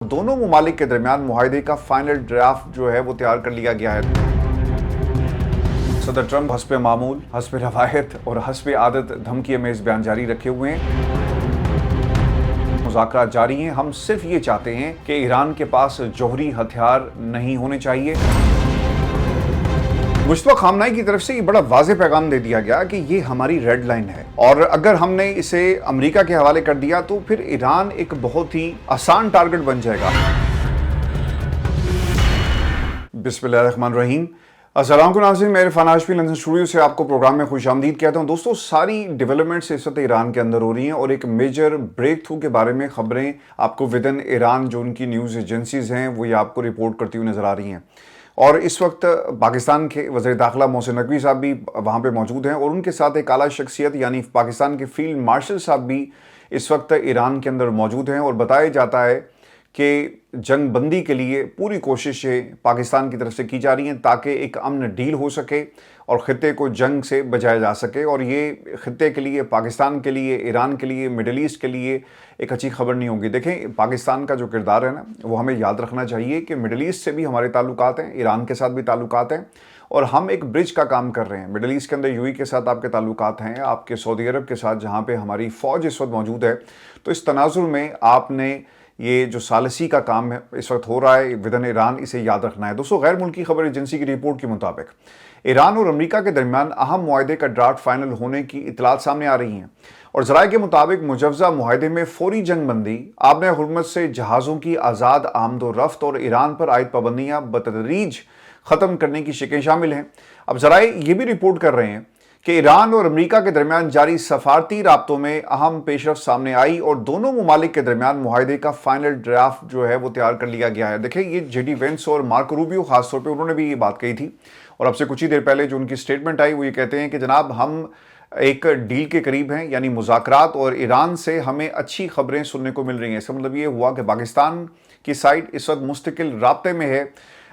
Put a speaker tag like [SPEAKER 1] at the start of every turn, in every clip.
[SPEAKER 1] دونوں ممالک کے درمیان معاہدے کا فائنل ڈرافٹ جو ہے وہ تیار کر لیا گیا ہے۔ صدر ٹرمپ حسب معمول، حسب روایت اور حسب عادت دھمکی امیز بیان جاری رکھے ہوئے ہیں۔ مذاکرات جاری ہیں، ہم صرف یہ چاہتے ہیں کہ ایران کے پاس جوہری ہتھیار نہیں ہونے چاہیے۔ مصطفیٰ خامنہئی کی طرف سے یہ بڑا واضح پیغام دے دیا گیا کہ یہ ہماری ریڈ لائن ہے، اور اگر ہم نے اسے امریکہ کے حوالے کر دیا تو پھر ایران ایک بہت ہی آسان ٹارگٹ بن جائے گا۔ بسم اللہ الرحمن الرحیم۔ السلام علیکم ناظرین، میں عرفان ہاشمی لندن اسٹوڈیو سے آپ کو پروگرام میں خوش آمدید کہتا ہوں۔ دوستو، ساری ڈیولپمنٹس اس وقت ایران کے اندر ہو رہی ہیں، اور ایک میجر بریک تھرو کے بارے میں خبریں آپ کو ودن ایران جو ان کی نیوز ایجنسیز ہیں وہ یہ آپ کو رپورٹ کرتی ہوئی نظر آ رہی ہیں۔ اور اس وقت پاکستان کے وزیر داخلہ محسن نقوی صاحب بھی وہاں پہ موجود ہیں، اور ان کے ساتھ ایک اعلیٰ شخصیت یعنی پاکستان کے فیلڈ مارشل صاحب بھی اس وقت ایران کے اندر موجود ہیں، اور بتایا جاتا ہے کہ جنگ بندی کے لیے پوری کوششیں پاکستان کی طرف سے کی جا رہی ہیں تاکہ ایک امن ڈیل ہو سکے اور خطے کو جنگ سے بچایا جا سکے۔ اور یہ خطے کے لیے، پاکستان کے لیے، ایران کے لیے، مڈل ایسٹ کے لیے ایک اچھی خبر نہیں ہوگی۔ دیکھیں، پاکستان کا جو کردار ہے نا، وہ ہمیں یاد رکھنا چاہیے کہ مڈل ایسٹ سے بھی ہمارے تعلقات ہیں، ایران کے ساتھ بھی تعلقات ہیں، اور ہم ایک برج کا کام کر رہے ہیں۔ مڈل ایسٹ کے اندر یو اے کے ساتھ آپ کے تعلقات ہیں، آپ کے سعودی عرب کے ساتھ جہاں پہ ہماری فوج اس وقت موجود ہے۔ تو اس تناظر میں آپ نے یہ جو ثالثی کا کام ہے اس وقت ہو رہا ہے ودن ایران، اسے یاد رکھنا ہے۔ دوستو، غیر ملکی خبر ایجنسی کی رپورٹ کے مطابق ایران اور امریکہ کے درمیان اہم معاہدے کا ڈرافٹ فائنل ہونے کی اطلاعات سامنے آ رہی ہیں، اور ذرائع کے مطابق مجوزہ معاہدے میں فوری جنگ بندی، آبِ حرمت سے جہازوں کی آزاد آمد و رفت اور ایران پر عائد پابندیاں بتدریج ختم کرنے کی شقیں شامل ہیں۔ اب ذرائع یہ بھی رپورٹ کر رہے ہیں کہ ایران اور امریکہ کے درمیان جاری سفارتی رابطوں میں اہم پیش رفت سامنے آئی، اور دونوں ممالک کے درمیان معاہدے کا فائنل ڈرافٹ جو ہے وہ تیار کر لیا گیا ہے۔ دیکھیں، یہ جے ڈی وینس اور مارکو روبیو خاص طور پہ انہوں نے بھی یہ بات کہی تھی، اور اب سے کچھ ہی دیر پہلے جو ان کی سٹیٹمنٹ آئی وہ یہ کہتے ہیں کہ جناب ہم ایک ڈیل کے قریب ہیں، یعنی مذاکرات، اور ایران سے ہمیں اچھی خبریں سننے کو مل رہی ہیں۔ اس کا مطلب یہ ہوا کہ پاکستان کی سائڈ اس وقت مستقل رابطے میں ہے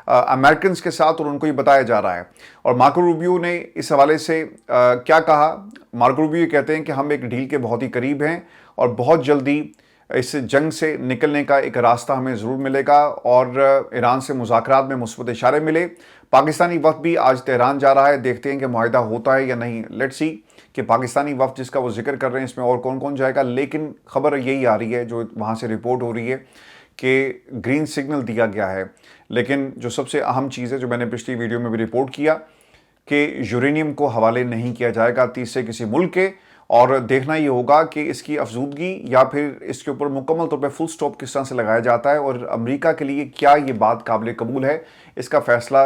[SPEAKER 1] امریکنز کے ساتھ، اور ان کو یہ بتایا جا رہا ہے۔ اور مارکو روبیو نے اس حوالے سے کیا کہا؟ مارکو روبیو یہ کہتے ہیں کہ ہم ایک ڈیل کے بہت ہی قریب ہیں، اور بہت جلدی اس جنگ سے نکلنے کا ایک راستہ ہمیں ضرور ملے گا، اور ایران سے مذاکرات میں مثبت اشارے ملے۔ پاکستانی وفد بھی آج تہران جا رہا ہے، دیکھتے ہیں کہ معاہدہ ہوتا ہے یا نہیں۔ لیٹ سی کہ پاکستانی وفد جس کا وہ ذکر کر رہے ہیں اس میں اور کون کون جائے گا، لیکن خبر یہی آ رہی ہے جو وہاں سے رپورٹ ہو رہی ہے کہ گرین سگنل دیا گیا ہے۔ لیکن جو سب سے اہم چیز ہے، جو میں نے پچھلی ویڈیو میں بھی رپورٹ کیا، کہ یورینیم کو حوالے نہیں کیا جائے گا تیسرے کسی ملک کے، اور دیکھنا یہ ہوگا کہ اس کی افزودگی یا پھر اس کے اوپر مکمل طور پہ فل سٹاپ کس طرح سے لگایا جاتا ہے، اور امریکہ کے لیے کیا یہ بات قابل قبول ہے۔ اس کا فیصلہ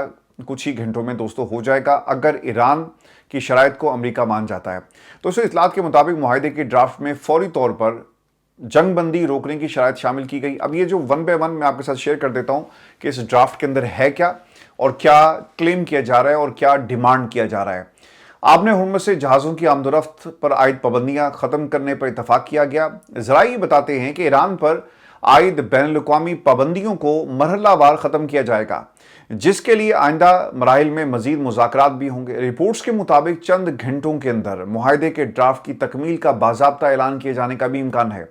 [SPEAKER 1] کچھ ہی گھنٹوں میں دوستو ہو جائے گا، اگر ایران کی شرائط کو امریکہ مان جاتا ہے۔ دوستو، اطلاعات کے مطابق معاہدے کے ڈرافٹ میں فوری طور پر جنگ بندی روکنے کی شرائط شامل کی گئی۔ اب یہ جو ون بائی ون میں آپ کے ساتھ شیئر کر دیتا ہوں کہ اس ڈرافٹ کے اندر ہے کیا، اور کیا کلیم کیا جا رہا ہے، اور کیا ڈیمانڈ کیا جا رہا ہے۔ آبِ حرمت سے جہازوں کی آمد و رفت پر عائد پابندیاں ختم کرنے پر اتفاق کیا گیا۔ ذرائع بتاتے ہیں کہ ایران پر عائد بین الاقوامی پابندیوں کو مرحلہ وار ختم کیا جائے گا، جس کے لیے آئندہ مراحل میں مزید مذاکرات بھی ہوں گے۔ رپورٹس کے مطابق چند گھنٹوں کے اندر معاہدے کے ڈرافٹ کی تکمیل کا باضابطہ اعلان کیے جانے کا بھی امکان ہے۔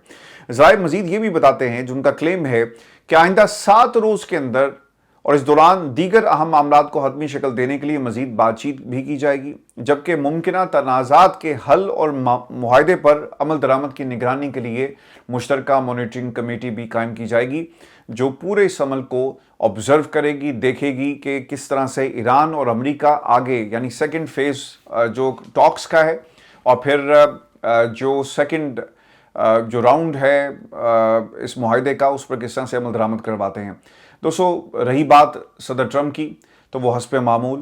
[SPEAKER 1] ذرائع مزید یہ بھی بتاتے ہیں، جن کا کلیم ہے کہ آئندہ 7 روز کے اندر اور اس دوران دیگر اہم معاملات کو حتمی شکل دینے کے لیے مزید بات چیت بھی کی جائے گی، جبکہ ممکنہ تنازعات کے حل اور معاہدے پر عمل درآمد کی نگرانی کے لیے مشترکہ مانیٹرنگ کمیٹی بھی قائم کی جائے گی، جو پورے اس عمل کو آبزرو کرے گی، دیکھے گی کہ کس طرح سے ایران اور امریکہ آگے، یعنی سیکنڈ فیز جو ٹاکس کا ہے، اور پھر جو سیکنڈ جو راؤنڈ ہے اس معاہدے کا، اس پر کس طرح سے عمل درآمد کرواتے ہیں۔ دوستو، رہی بات صدر ٹرمپ کی، تو وہ حسب معمول،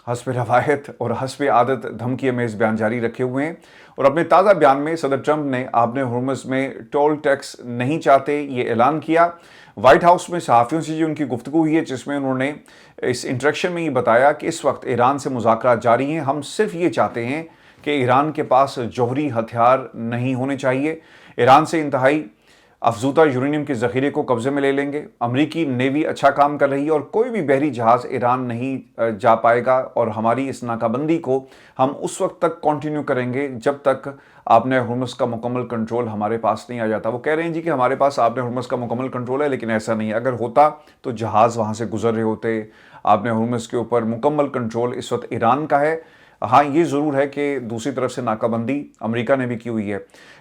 [SPEAKER 1] حسب روایت اور حسب عادت دھمکی امیز بیان جاری رکھے ہوئے ہیں، اور اپنے تازہ بیان میں صدر ٹرمپ نے آبِ حرمت میں ٹول ٹیکس نہیں چاہتے یہ اعلان کیا۔ وائٹ ہاؤس میں صحافیوں سے جو ان کی گفتگو ہوئی ہے، جس میں انہوں نے اس انٹریکشن میں یہ بتایا کہ اس وقت ایران سے مذاکرات جاری ہیں، ہم صرف یہ چاہتے ہیں کہ ایران کے پاس جوہری ہتھیار نہیں ہونے چاہیے۔ ایران سے انتہائی افزودہ یورینیم کے ذخیرے کو قبضے میں لے لیں گے۔ امریکی نیوی اچھا کام کر رہی ہے اور کوئی بھی بحری جہاز ایران نہیں جا پائے گا، اور ہماری اس ناکہ بندی کو ہم اس وقت تک کنٹینیو کریں گے جب تک آبِ ہرمز کا مکمل کنٹرول ہمارے پاس نہیں آ جاتا۔ وہ کہہ رہے ہیں جی کہ ہمارے پاس آبِ ہرمز کا مکمل کنٹرول ہے، لیکن ایسا نہیں ہے۔ اگر ہوتا تو جہاز وہاں سے گزر رہے ہوتے۔ آبِ ہرمز کے اوپر مکمل کنٹرول اس وقت ایران کا ہے۔ ہاں یہ ضرور ہے کہ دوسری طرف سے ناکہ بندی امریکہ نے بھی کی ہوئی ہے۔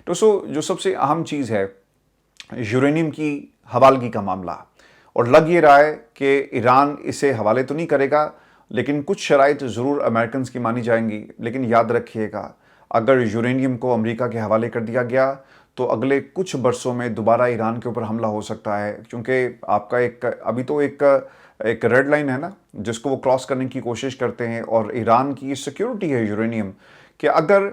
[SPEAKER 1] دوستو جو سب سے اہم چیز ہے یورینیم کی حوالگی کا معاملہ، اور لگ یہ رہا ہے کہ ایران اسے حوالے تو نہیں کرے گا، لیکن کچھ شرائط ضرور امریکنز کی مانی جائیں گی۔ لیکن یاد رکھیے گا، اگر یورینیم کو امریکہ کے حوالے کر دیا گیا تو اگلے کچھ برسوں میں دوبارہ ایران کے اوپر حملہ ہو سکتا ہے، کیونکہ آپ کا ابھی تو ایک ریڈ لائن ہے نا جس کو وہ کراس کرنے کی کوشش کرتے ہیں، اور ایران کی سیکیورٹی ہے یورینیم کہ اگر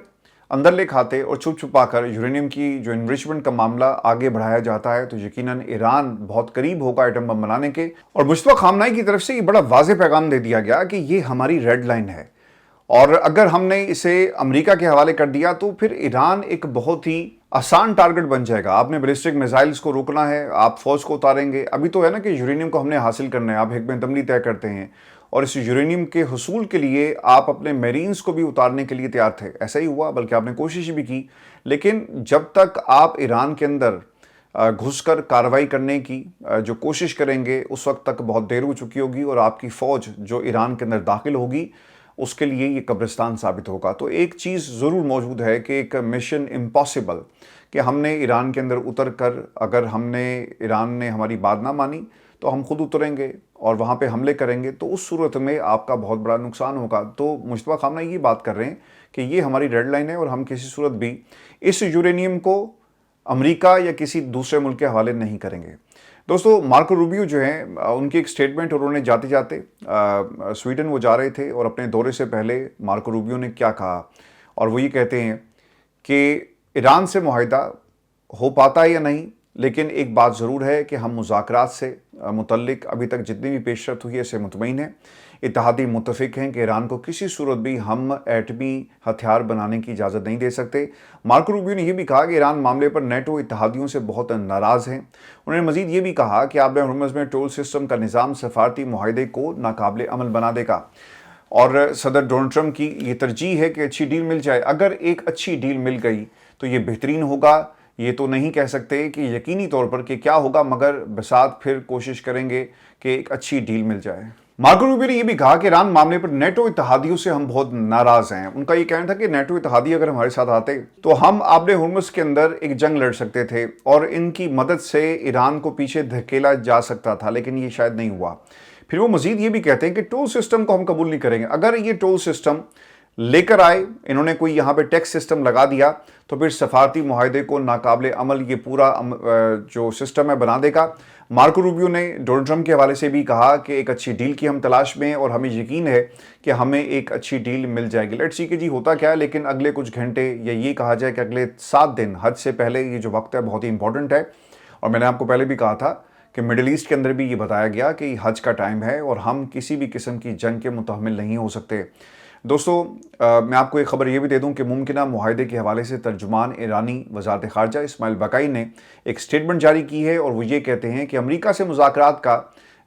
[SPEAKER 1] اندر لے کھاتے اور چھپ چھپا کر یورینیم کی جو انریچمنٹ کا معاملہ آگے بڑھایا جاتا ہے تو یقیناً ایران بہت قریب ہوگا ایٹم بم بنانے کے۔ اور مصطفیٰ خامنہئی کی طرف سے یہ بڑا واضح پیغام دے دیا گیا کہ یہ ہماری ریڈ لائن ہے، اور اگر ہم نے اسے امریکہ کے حوالے کر دیا تو پھر ایران ایک بہت ہی آسان ٹارگٹ بن جائے گا۔ آپ نے بیلسٹک میزائلز کو روکنا ہے، آپ فوج کو اتاریں گے۔ ابھی تو ہے نا کہ یورینیم کو ہم نے حاصل کرنا ہے، آپ حکمت عملی طے کرتے ہیں، اور اس یورینیم کے حصول کے لیے آپ اپنے میرینز کو بھی اتارنے کے لیے تیار تھے۔ ایسا ہی ہوا، بلکہ آپ نے کوشش بھی کی، لیکن جب تک آپ ایران کے اندر گھس کر کارروائی کرنے کی جو کوشش کریں گے اس وقت تک بہت دیر ہو چکی ہوگی، اور آپ کی فوج جو ایران کے اندر داخل ہوگی اس کے لیے یہ قبرستان ثابت ہوگا۔ تو ایک چیز ضرور موجود ہے کہ ایک مشن امپاسبل کہ ہم نے ایران کے اندر اتر کر، اگر ایران نے ہماری بات نہ مانی تو ہم خود اتریں گے اور وہاں پہ حملے کریں گے، تو اس صورت میں آپ کا بہت بڑا نقصان ہوگا۔ تو مصطفیٰ خامنہئی یہ بات کر رہے ہیں کہ یہ ہماری ریڈ لائن ہے، اور ہم کسی صورت بھی اس یورینیم کو امریکہ یا کسی دوسرے ملک کے حوالے نہیں کریں گے۔ دوستو مارکو روبیو جو ہیں، ان کی ایک سٹیٹمنٹ، انہوں نے جاتے جاتے سویڈن وہ جا رہے تھے، اور اپنے دورے سے پہلے مارکو روبیو نے کیا کہا، اور وہ یہ کہتے ہیں کہ ایران سے معاہدہ ہو پاتا ہے یا نہیں، لیکن ایک بات ضرور ہے کہ ہم مذاکرات سے متعلق ابھی تک جتنی بھی پیش رفت ہوئی ہے اسے مطمئن ہیں۔ اتحادی متفق ہیں کہ ایران کو کسی صورت بھی ہم ایٹمی ہتھیار بنانے کی اجازت نہیں دے سکتے۔ مارکو روبیو نے یہ بھی کہا کہ ایران معاملے پر نیٹو اتحادیوں سے بہت ناراض ہیں۔ انہوں نے مزید یہ بھی کہا کہ آبِ ہرمز میں ٹول سسٹم کا نظام سفارتی معاہدے کو ناقابل عمل بنا دے گا، اور صدر ڈونلڈ ٹرمپ کی یہ ترجیح ہے کہ اچھی ڈیل مل جائے۔ اگر ایک اچھی ڈیل مل گئی تو یہ بہترین ہوگا۔ یہ تو نہیں کہہ سکتے کہ یقینی طور پر کہ کیا ہوگا، مگر بساط پھر کوشش کریں گے کہ ایک اچھی ڈیل مل جائے۔ مارکو روبیو نے یہ بھی کہا کہ ایران معاملے پر نیٹو اتحادیوں سے ہم بہت ناراض ہیں۔ ان کا یہ کہنا تھا کہ نیٹو اتحادی اگر ہمارے ساتھ آتے تو ہم آبِ ہرمز کے اندر ایک جنگ لڑ سکتے تھے، اور ان کی مدد سے ایران کو پیچھے دھکیلا جا سکتا تھا، لیکن یہ شاید نہیں ہوا۔ پھر وہ مزید یہ بھی کہتے ہیں کہ ٹول سسٹم کو ہم قبول نہیں کریں گے۔ اگر یہ ٹول سسٹم لے کر آئے، انہوں نے کوئی یہاں پہ ٹیکس سسٹم لگا دیا، تو پھر سفارتی معاہدے کو ناقابل عمل یہ پورا جو سسٹم ہے بنا دے گا۔ مارکو روبیو نے ڈونلڈ ٹرمپ کے حوالے سے بھی کہا کہ ایک اچھی ڈیل کی ہم تلاش میں ہیں، اور ہمیں یقین ہے کہ ہمیں ایک اچھی ڈیل مل جائے گی۔ لیٹس سی کہ جی ہوتا کیا ہے، لیکن اگلے کچھ گھنٹے یا یہ کہا جائے کہ اگلے 7 دن حج سے پہلے یہ جو وقت ہے بہت ہی امپورٹنٹ ہے، اور میں نے آپ کو پہلے بھی کہا تھا کہ مڈل ایسٹ کے اندر بھی یہ بتایا گیا کہ حج کا ٹائم ہے، اور ہم کسی بھی قسم کی جنگ کے متحمل نہیں ہو سکتے۔ دوستو میں آپ کو ایک خبر یہ بھی دے دوں کہ ممکنہ معاہدے کے حوالے سے ترجمان ایرانی وزارت خارجہ اسماعیل بقائی نے ایک سٹیٹمنٹ جاری کی ہے، اور وہ یہ کہتے ہیں کہ امریکہ سے مذاکرات کا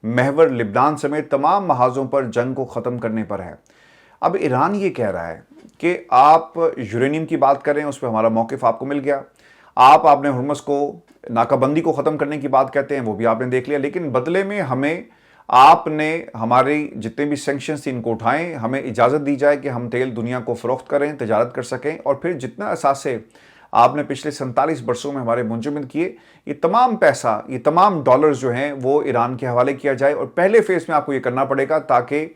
[SPEAKER 1] محور لبنان سمیت تمام محاذوں پر جنگ کو ختم کرنے پر ہے۔ اب ایران یہ کہہ رہا ہے کہ آپ یورینیم کی بات کریں، اس پہ ہمارا موقف آپ کو مل گیا، آپ آبِ ہرمز کو ناکہ بندی کو ختم کرنے کی بات کہتے ہیں، وہ بھی آپ نے دیکھ لیا، لیکن بدلے میں ہمیں آپ نے ہماری جتنے بھی سینکشنز تھے ان کو اٹھائیں، ہمیں اجازت دی جائے کہ ہم تیل دنیا کو فروخت کریں، تجارت کر سکیں، اور پھر جتنا اثاثے آپ نے پچھلے 47 برسوں میں ہمارے منجمد کیے، یہ تمام پیسہ، یہ تمام ڈالرز جو ہیں وہ ایران کے حوالے کیا جائے، اور پہلے فیز میں آپ کو یہ کرنا پڑے گا تاکہ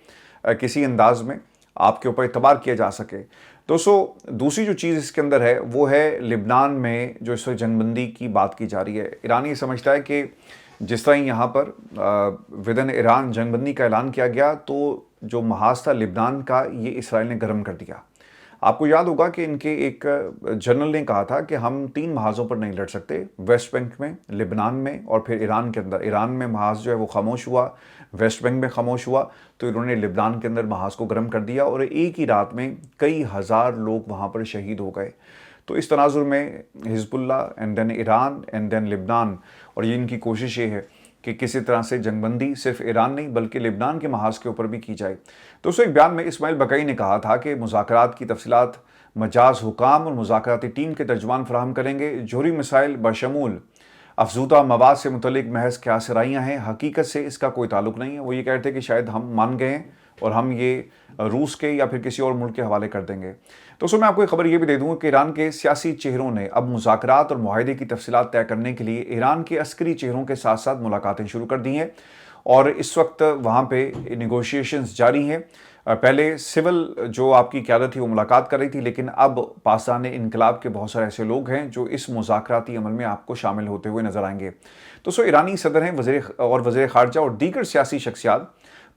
[SPEAKER 1] کسی انداز میں آپ کے اوپر اعتبار کیا جا سکے۔ دوسری جو چیز اس کے اندر ہے وہ ہے لبنان میں جو اس وقت جنگ بندی کی بات کی جا رہی ہے۔ ایران یہ سمجھتا ہے کہ جس طرح یہاں پر ودن ایران جنگ بندی کا اعلان کیا گیا، تو جو محاذ تھا لبنان کا یہ اسرائیل نے گرم کر دیا۔ آپ کو یاد ہوگا کہ ان کے ایک جنرل نے کہا تھا کہ ہم 3 محاذوں پر نہیں لڑ سکتے، ویسٹ بینک میں، لبنان میں، اور پھر ایران کے اندر۔ ایران میں محاذ جو ہے وہ خاموش ہوا، ویسٹ بینک میں خاموش ہوا، تو انہوں نے لبنان کے اندر محاذ کو گرم کر دیا، اور ایک ہی رات میں کئی ہزار لوگ وہاں پر شہید ہو گئے۔ تو اس تناظر میں Hezbollah and then Iran and then Lebanon, اور یہ ان کی کوشش یہ ہے کہ کسی طرح سے جنگ بندی صرف ایران نہیں بلکہ لبنان کے محاذ کے اوپر بھی کی جائے۔ دوستو ایک بیان میں اسماعیل بقائی نے کہا تھا کہ مذاکرات کی تفصیلات مجاز حکام اور مذاکراتی ٹیم کے ترجمان فراہم کریں گے۔ جوہری مسائل بشمول افزودہ مواد سے متعلق محض کیا سرائیاں ہیں، حقیقت سے اس کا کوئی تعلق نہیں ہے۔ وہ یہ کہتے ہیں کہ شاید ہم مان گئے ہیں اور ہم یہ روس کے یا پھر کسی اور ملک کے حوالے کر دیں گے۔ دوستو میں آپ کو ایک خبر یہ بھی دے دوں کہ ایران کے سیاسی چہروں نے اب مذاکرات اور معاہدے کی تفصیلات طے کرنے کے لیے ایران کے عسکری چہروں کے ساتھ ساتھ ملاقاتیں شروع کر دی ہیں، اور اس وقت وہاں پہ نیگوشیشنز جاری ہیں۔ پہلے سول جو آپ کی قیادت تھی وہ ملاقات کر رہی تھی، لیکن اب پاسداران انقلاب کے بہت سارے ایسے لوگ ہیں جو اس مذاکراتی عمل میں آپ کو شامل ہوتے ہوئے نظر آئیں گے۔ تو ایرانی صدر ہیں وزیر خارجہ اور دیگر سیاسی شخصیات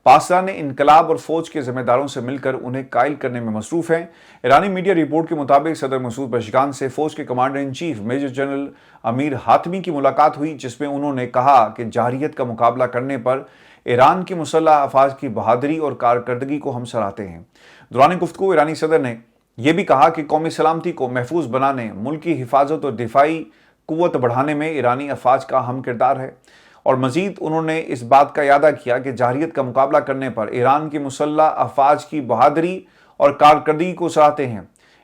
[SPEAKER 1] پاسداران انقلاب اور فوج کے ذمہ داروں سے مل کر انہیں قائل کرنے میں مصروف ہیں۔ ایرانی میڈیا رپورٹ کے مطابق صدر مسعود پزشکیان سے فوج کے commander in chief major general Amir Hatami کی ملاقات ہوئی، جس میں انہوں نے کہا کہ جارحیت کا مقابلہ کرنے پر ایران کی مسلح افواج کی بہادری اور کارکردگی کو ہم سراہتے ہیں۔ دوران گفتگو ایرانی صدر نے یہ بھی کہا کہ قومی سلامتی کو محفوظ بنانے، ملک کی حفاظت اور دفاعی قوت بڑھانے میں ایرانی افواج کا اہم کردار ہے، اور مزید انہوں نے اس بات کا اعادہ کیا کہ جارحیت کا مقابلہ کرنے پر ایران کی مسلح افواج کی بہادری اور کارکردگی کو سراہتے ہیں۔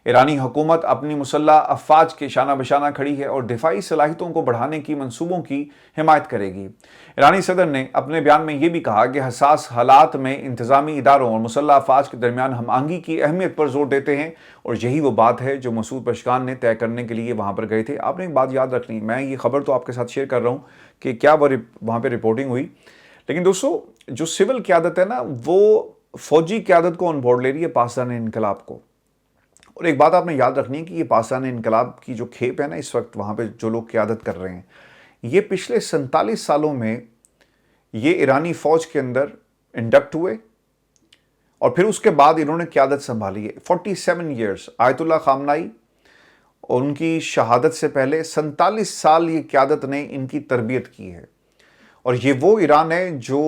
[SPEAKER 1] ایرانی حکومت اپنی مسلح افواج کے شانہ بشانہ کھڑی ہے اور دفاعی صلاحیتوں کو بڑھانے کی منصوبوں کی حمایت کرے گی۔ ایرانی صدر نے اپنے بیان میں یہ بھی کہا کہ حساس حالات میں انتظامی اداروں اور مسلح افواج کے درمیان ہم آہنگی کی اہمیت پر زور دیتے ہیں، اور یہی وہ بات ہے جو مسعود پزشکیان نے طے کرنے کے لیے وہاں پر گئے تھے۔ آپ نے ایک بات یاد رکھنی، میں یہ خبر تو آپ کے ساتھ شیئر کر رہا ہوں کہ کیا وہاں پہ رپورٹنگ ہوئی، لیکن دوستو جو سول قیادت ہے نا، وہ فوجی قیادت کو آن بورڈ لے رہی ہے پاسداران انقلاب کو۔ اور ایک بات آپ نے یاد رکھنی ہے کہ یہ پاسداران انقلاب کی جو کھیپ ہے نا، اس وقت وہاں پہ جو لوگ قیادت کر رہے ہیں، یہ پچھلے 47 سالوں میں یہ ایرانی فوج کے اندر انڈکٹ ہوئے، اور پھر اس کے بعد انہوں نے قیادت سنبھالی ہے۔ 47 ایئرز آیت اللہ خامنائی اور ان کی شہادت سے پہلے 47 سال یہ قیادت نے ان کی تربیت کی ہے، اور یہ وہ ایران ہے جو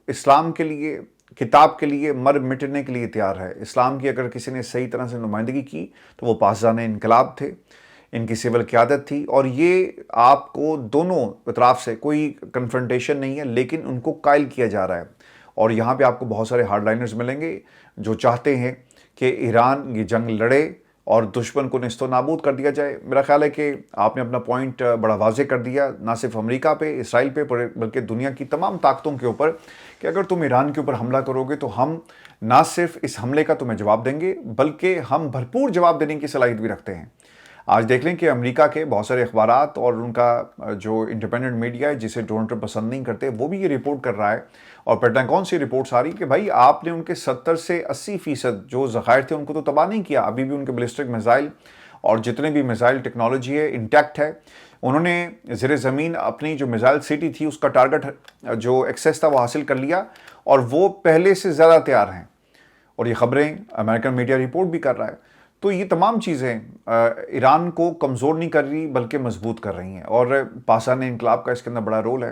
[SPEAKER 1] اسلام کے لیے، کتاب کے لیے مر مٹنے کے لیے تیار ہے۔ اسلام کی اگر کسی نے صحیح طرح سے نمائندگی کی تو وہ پاسداران انقلاب تھے، ان کی سول قیادت تھی، اور یہ آپ کو دونوں اطراف سے کوئی کنفرنٹیشن نہیں ہے، لیکن ان کو قائل کیا جا رہا ہے۔ اور یہاں پہ آپ کو بہت سارے ہارڈ لائنرز ملیں گے جو چاہتے ہیں کہ ایران یہ جنگ لڑے اور دشمن کو نیست و نابود کر دیا جائے۔ میرا خیال ہے کہ آپ نے اپنا پوائنٹ بڑا واضح کر دیا، نہ صرف امریکہ پہ، اسرائیل پہ، بلکہ دنیا کی تمام طاقتوں کے اوپر، کہ اگر تم ایران کے اوپر حملہ کرو گے تو ہم نہ صرف اس حملے کا تمہیں جواب دیں گے بلکہ ہم بھرپور جواب دینے کی صلاحیت بھی رکھتے ہیں۔ آج دیکھ لیں کہ امریکہ کے بہت سارے اخبارات اور ان کا جو انڈیپینڈنٹ میڈیا ہے جسے ڈونلڈ ٹرمپ پسند نہیں کرتے، وہ بھی یہ رپورٹ کر رہا ہے، اور پینٹاگون سے رپورٹس آ رہی کہ بھائی آپ نے ان کے 70 سے 80% جو ذخائر تھے ان کو تو تباہ نہیں کیا، ابھی بھی ان کے بیلسٹک میزائل اور جتنے بھی میزائل ٹیکنالوجی ہے انٹیکٹ ہے۔ انہوں نے زیر زمین اپنی جو میزائل سٹی تھی اس کا ٹارگٹ جو ایکسیس تھا وہ حاصل کر لیا، اور وہ پہلے سے زیادہ تیار ہیں، اور یہ خبریں امریکن میڈیا رپورٹ بھی کر رہا ہے۔ تو یہ تمام چیزیں ایران کو کمزور نہیں کر رہی بلکہ مضبوط کر رہی ہیں، اور پاسداران انقلاب کا اس کے اندر بڑا رول ہے۔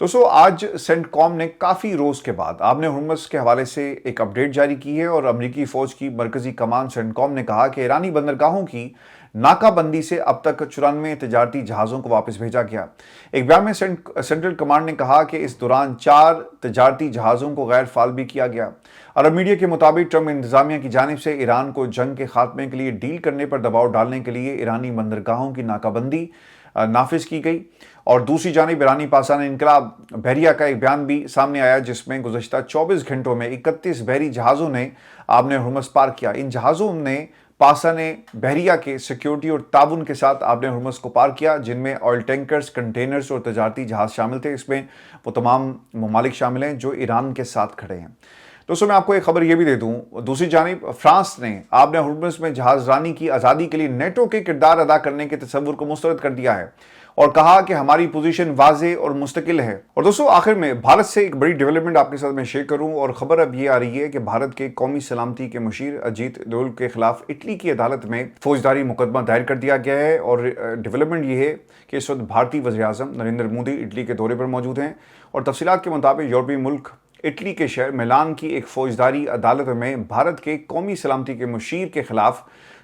[SPEAKER 1] دوستو آج سینٹ کام نے کافی روز کے بعد آپ نے ہرمز کے حوالے سے ایک اپڈیٹ جاری کی ہے، اور امریکی فوج کی مرکزی کمان سینٹ کام نے کہا کہ ایرانی بندرگاہوں کی ناکہ بندی سے اب تک 94 تجارتی جہازوں کو واپس بھیجا گیا۔ ایک بیان میں سینٹرل کمانڈ نے کہا کہ اس دوران 4 تجارتی جہازوں کو غیر فعال بھی کیا گیا۔ عرب میڈیا کے مطابق ٹرمپ انتظامیہ کی جانب سے ایران کو جنگ کے خاتمے کے لیے ڈیل کرنے پر دباؤ ڈالنے کے لیے ایرانی بندرگاہوں کی ناکہ بندی نافذ کی گئی، اور دوسری جانب ایرانی پاسداران انقلاب بحریہ کا ایک بیان بھی سامنے آیا جس میں گزشتہ 24 گھنٹوں میں 31 بحری جہازوں نے آبِ ہرمز پار کیا۔ ان جہازوں نے پاسداران بحریہ کے سیکیورٹی اور تعاون کے ساتھ آبِ ہرمز کو پار کیا، جن میں آئل ٹینکرز، کنٹینرز اور تجارتی جہاز شامل تھے۔ اس میں وہ تمام ممالک شامل ہیں جو ایران کے ساتھ کھڑے ہیں۔ دوستو میں آپ کو ایک خبر یہ بھی دے دوں، دوسری جانب فرانس نے آبِ ہرمز میں جہاز رانی کی آزادی کے لیے نیٹو کے کردار ادا کرنے کے تصور کو مسترد کر دیا ہے، اور کہا کہ ہماری پوزیشن واضح اور مستقل ہے۔ اور دوستو آخر میں بھارت سے ایک بڑی ڈیولپمنٹ آپ کے ساتھ میں شیئر کروں، اور خبر اب یہ آ رہی ہے کہ بھارت کے قومی سلامتی کے مشیر اجیت ڈول کے خلاف اٹلی کی عدالت میں فوجداری مقدمہ دائر کر دیا گیا ہے، اور ڈیولپمنٹ یہ ہے کہ اس وقت بھارتی وزیر اعظم نریندر مودی اٹلی کے دورے پر موجود ہیں، اور تفصیلات کے مطابق یورپی ملک اٹلی کے شہر میلان کی ایک فوجداری عدالت میں بھارت کے قومی سلامتی کے مشیر کے خلاف